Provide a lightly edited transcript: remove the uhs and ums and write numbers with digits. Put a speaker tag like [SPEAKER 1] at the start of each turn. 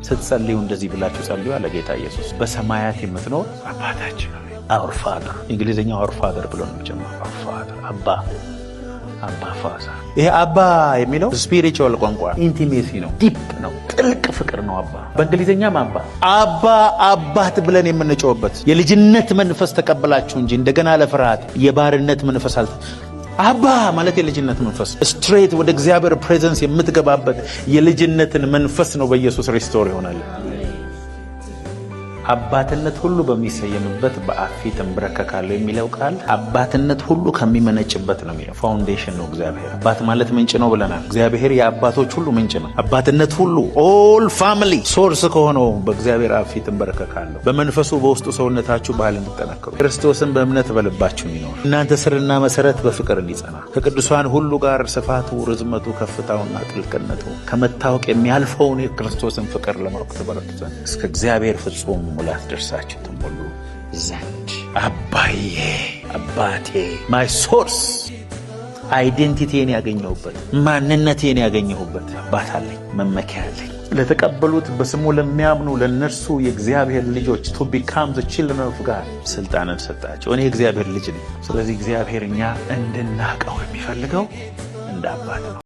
[SPEAKER 1] ስትጸልዩ እንደዚህ ብላችሁ ጸልዩ አለ ጌታ ኢየሱስ። በሰማያት የምትኖር አባታችን ሆይ። our father እንግሊዘኛው our father ብሎ ነው የሚጀምረው። our father አባ ፋዘር። ይሄ አባ የሚለው ስፒሪቹዋል ቋንቋ ኢንቲሜሲ ነው፣ ዲፕ ነው፣ ጥልቅ ፍቅር ነው። አባ በእንግሊዘኛም አባት ብለን የምንጮህበት የልጅነት መንፈስ ተቀበላችሁ እንጂ እንደገና ለፍርሃት የባርነት መንፈስ አባ ማለት የልጅነት መንፈስ ስትሬት ወደ እግዚአብሔር ፕሬዘንስ የምትገባበት የልጅነትን መንፈስ ነው። በኢየሱስ ሪስቶር ይሆናል። አባትነት ሁሉ በሚሰየምበት በአብ ፊት እንበረከካለሁ የሚለው ቃል አባትነት ሁሉ ከሚመነጭበት ነው የሚለው። ፋውንዴሽን ነው እግዚአብሔር። አባት ማለት ምንጭ ነው ብለናል። እግዚአብሔር የአባቶች ሁሉ ምንጭ ነው። አባትነት ሁሉ ኦል ፋሚሊ ሶርስ ከሆነው በእግዚአብሔር አብ ፊት እንበረከካለሁ። በመንፈሱ በውስጡ ሰውነታችሁ ባህል እንድጠነክሩ ክርስቶስን በእምነት በልባችሁ ይኖር። እናንተ ስርና መሰረት በፍቅር እንዲጸና ከቅዱሳን ሁሉ ጋር ስፋቱ፣ ርዝመቱ፣ ከፍታውና ጥልቅነቱ ከመታወቅ የሚያልፈውን የክርስቶስን ፍቅር ለማወቅ ትበረቱ ዘንድ እስከ እግዚአብሔር ፍጹም ሙላት ደርሳችሁ ትሞሉ ዘንድ። አባቴ ማይ ሶርስ አይዴንቲቲን ያገኘሁበት ማንነቴን ያገኘሁበት አባት አለኝ፣ መመኪያ አለኝ። ለተቀበሉት በስሙ ለሚያምኑ ለነርሱ የእግዚአብሔር ልጆች to become the children of God ስልጣንን ሰጣቸው። እኔ የእግዚአብሔር ልጅ ነኝ። ስለዚህ እግዚአብሔር እኛ እንድናቀው የሚፈልገው እንደ አባት ነው።